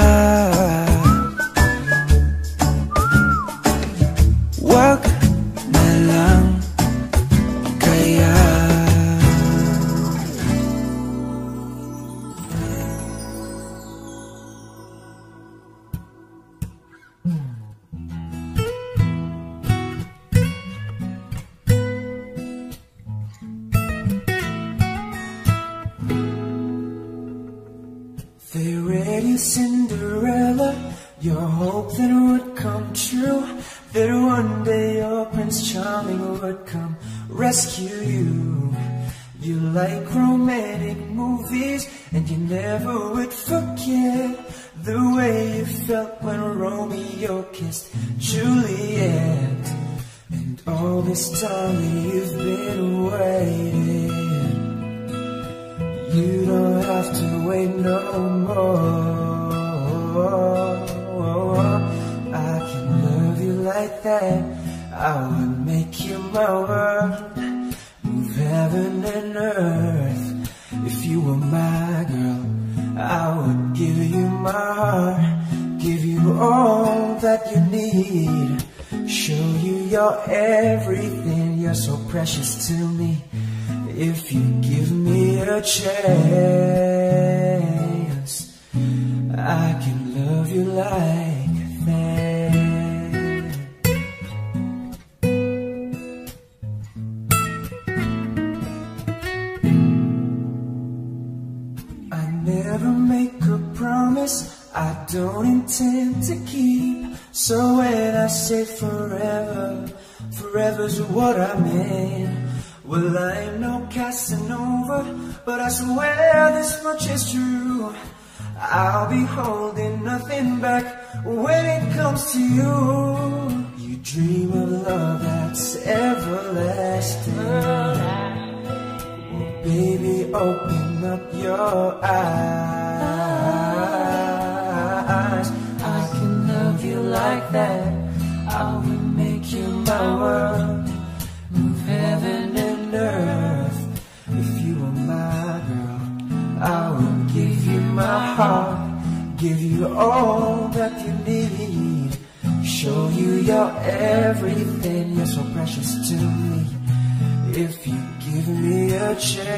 S3: wag na lang
S2: you Cinderella, your hope that would come true, that one day your Prince Charming would come rescue you. You like romantic movies, and you never would forget the way you felt when Romeo kissed Juliet. And all this time you've been waiting, you don't have to wait no more. I can love you like that, I would make you my world, move heaven and earth. If you were my girl, I would give you my heart, give you all that you need, show you your everything. You're so precious to me. If you give me a chance, I can love you like that. I never make a promise I don't intend to keep. So when I say forever, forever's what I mean. Well, I'm no Casanova, but I swear this much is true. I'll be holding nothing back when it comes to you. You dream of love that's everlasting. Well, baby, open up your eyes. I can love you like that, I will make you my world, move heaven and earth. If you were my girl, I will give you my heart, give you all that you need, show you your everything. You're so precious to me. If you give me a chance,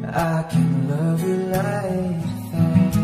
S2: I can love you like that.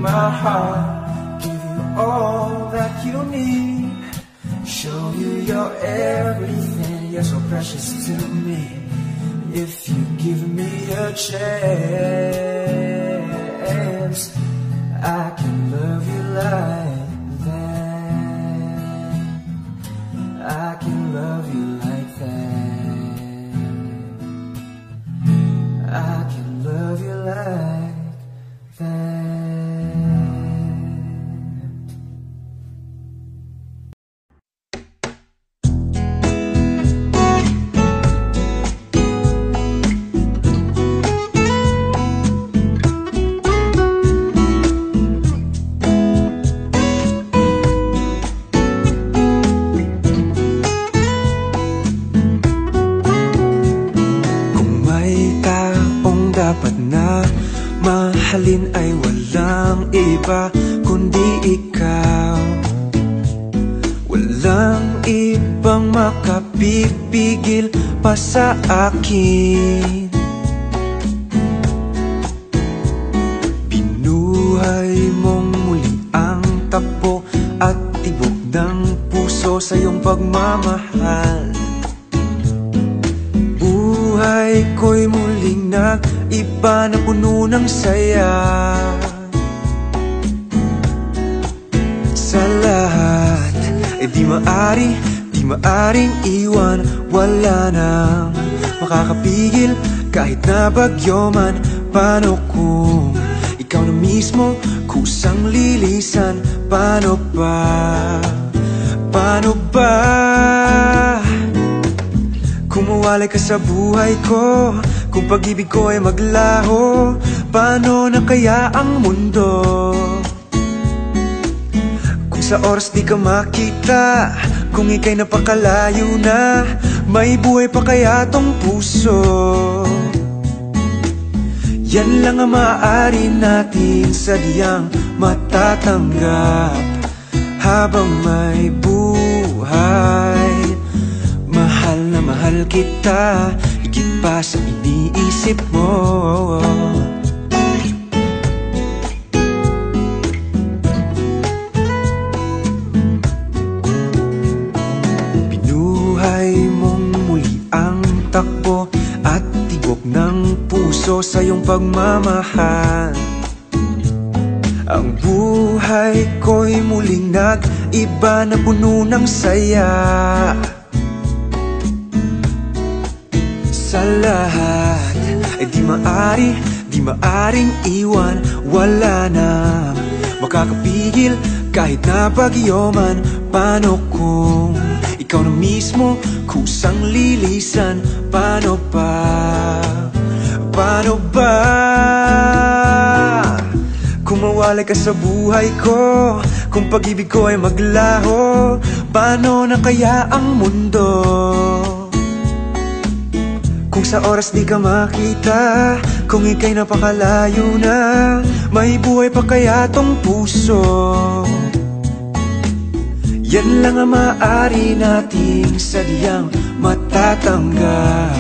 S2: My heart, give you all that you need, show you your everything. You're so precious to me. If you give me a chance, I can love you like that. I can love you like that. I can love you like that. Mahalin ay walang iba kundi ikaw. Walang ibang makapipigil pa sa akin. Binuhay mong muli ang takbo at tibok ng puso sa iyong pagmamahal. Buhay ko'y muling nag-iba na puno ng saya. Sa lahat ay di maaring iwan. Wala nang makakapigil kahit na bagyo man. Paano kung ikaw na mismo kusang lilisan? Paano ba? Paano ba? Kung mawalay ka sa buhay ko, kung pag-ibig ko ay maglaho, paano na kaya ang mundo? Kung sa oras di ka makita, kung ika'y napakalayo na, may buhay pa kaya tong puso?
S3: Yan lang ang maaari natin sadyang matatanggap habang may buhay. Mahal na mahal kita, higit pa sa iniisip mo. Binuhay mong muli ang takbo at tibok ng puso sa iyong pagmamahal. Ang buhay ko'y muling nag-iba na puno ng saya. Sa lahat ay di maaring iwan. Wala na makakapigil kahit na bagyo man. Paano kung ikaw na mismo kusang lilisan? Paano ba? Paano ba? Kung mawalay ka sa buhay ko, kung pag-ibig ko ay maglaho, paano na kaya ang mundo? Kung sa oras di ka makita, kung ika'y napakalayo na, may buhay pa kaya tong puso? Yan lang ang maaari nating sadyang matatanggap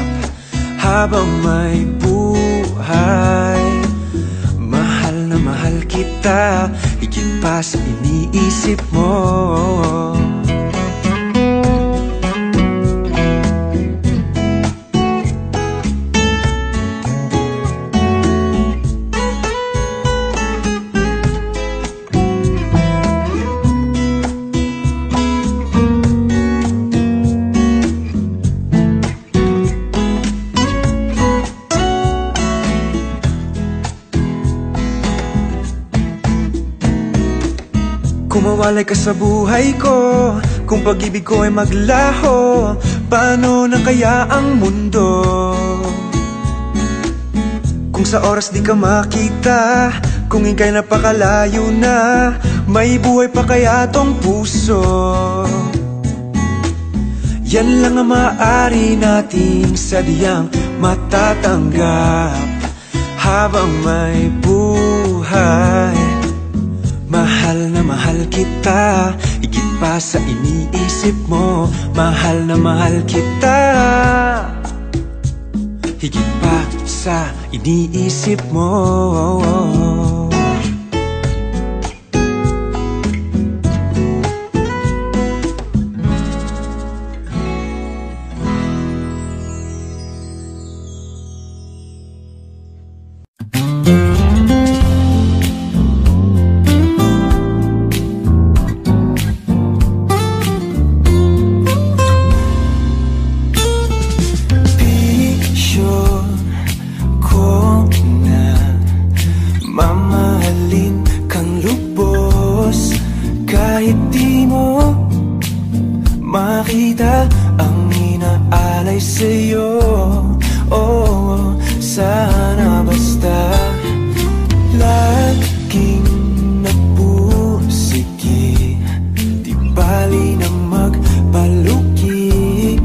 S3: habang may buhay. Mahal na mahal kita, higit pa sa iniisip mo. Kung mawalay ka sa buhay ko, kung pag-ibig ko ay maglaho, paano na kaya ang mundo? Kung sa oras di ka makita, kung ika'y napakalayo na, may buhay pa kaya tong puso? Yan lang ang maaari nating sadyang matatanggap habang may buhay. Mahal na mahal kita, higit pa sa iniisip mo. Mahal na mahal kita, higit pa sa iniisip mo. Makita ang inaalay sa'yo. Oh, sana basta laging nagpursige. Di bali na magpaluki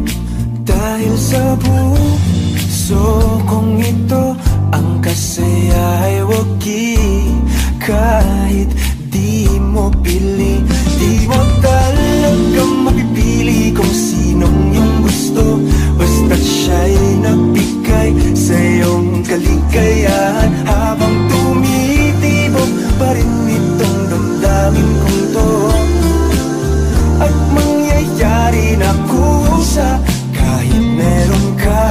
S3: dahil sa puso kong ito ang kasaya ay wagi. Kahit di mo pili, di mo talagang mapipili kung sinong iyong gusto. Basta't siya'y nagbigay sa iyong kaligayahan. Habang tumitibok pa rin itong damdamin kong to, at mangyayari na kusa kahit meron ka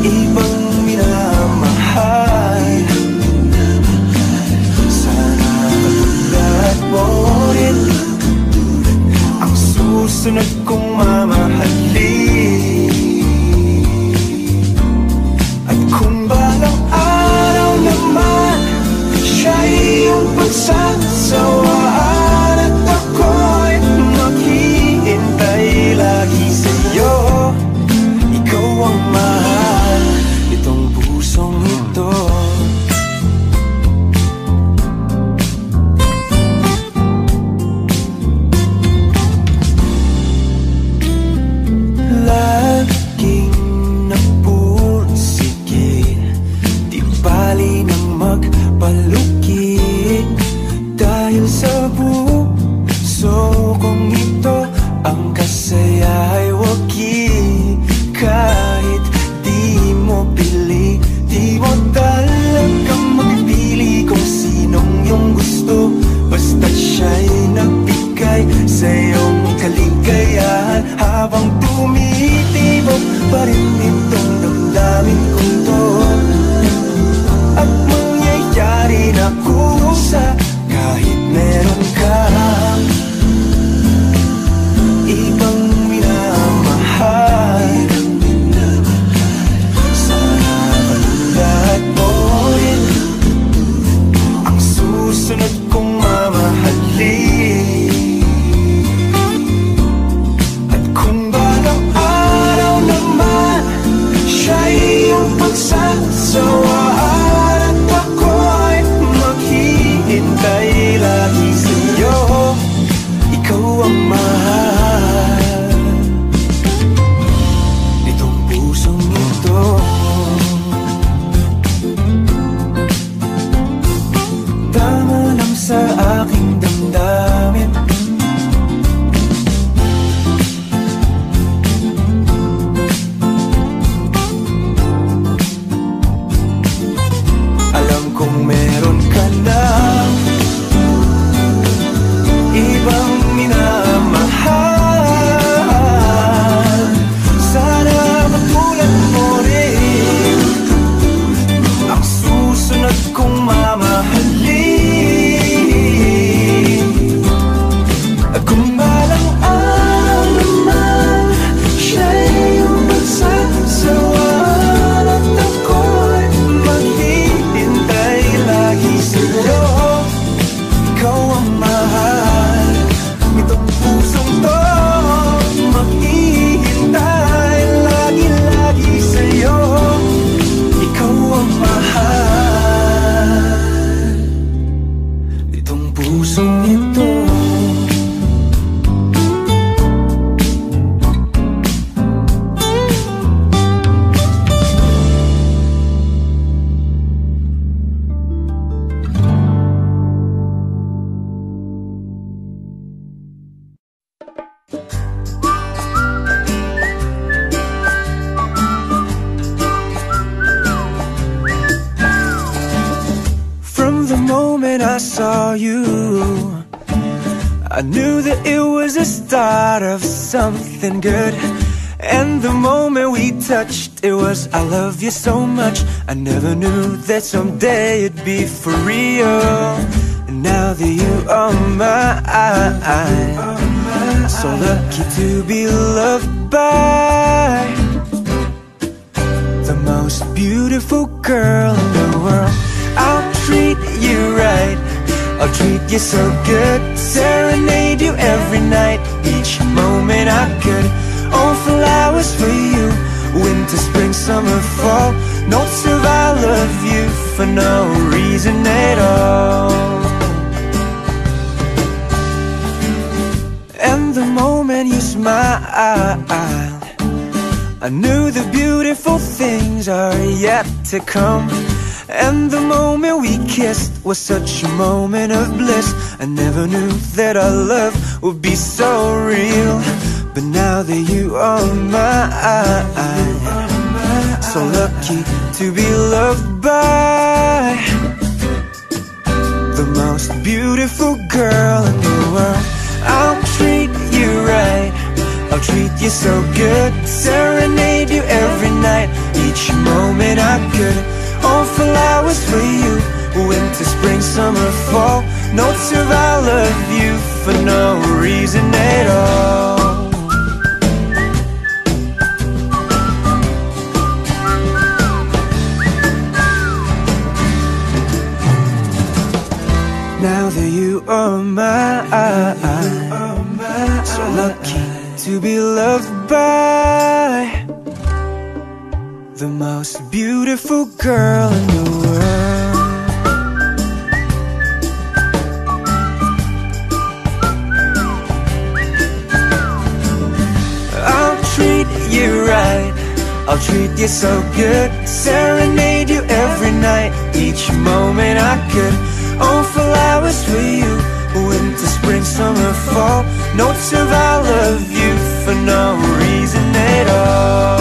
S3: ibang minamahal. Sana katulad mo rin ang susunod kong mamahalin. At kung balang araw naman siya'y iyong pagsasawaan, at ako'y maghihintay lagi sa'yo. Ikaw ang mahal nitong pusong ito. Laging nagpursige, pa rin itong damdamin kong to. At mangyayari na kusa kahit meron kang ibang minamahal. Sana matandaan mo rin ang susunod kong mamahalin. At kung balang araw naman siya'y iyong pagsasawaan at ako'y maghihintay lagi sa'yo, ikaw ang mahal nitong pusong ito. Tama lang sa aking damdamin, alam kong meron ka na ibang minamahal. Sana matulad mo rin ang susunod kong mamahalin. At kung balang araw naman siya'y iyong pagsasawaan at ako'y maghihintay lagi sa'yo, ikaw ang mahal nitong pusong to. Maghihintay lagi-lagi sa'yo, ikaw ang mahal nitong pusong ito. From the moment I saw you, I knew that it was the start of something good. And the moment we touched, it was I love you so much. I never knew that someday it'd be for real. And now that you are mine, so lucky to be loved by the most beautiful girl in the world. I'll treat you right, I'll treat you so good, serenade you every night, each moment I could. All flowers for you, winter, spring, summer, fall, notes of I love you for no reason at all. And the moment you smiled, I knew the beautiful things are yet to come. And the moment we kissed was such a moment of bliss. I never knew that our love would be so real. But now that you are mine, so lucky to be loved by the most beautiful girl in the world. I'll treat you right, I'll treat you so good, serenade you every night, each moment I could. All flowers for you, winter, spring, summer, fall, notes of I love you for no reason at all. Now that you are mine, so lucky to be loved by the most beautiful girl in the world. I'll treat you right, I'll treat you so good, serenade you every night, each moment I could. All flowers for you, winter, spring, summer, fall, notes of I love you for no reason at all.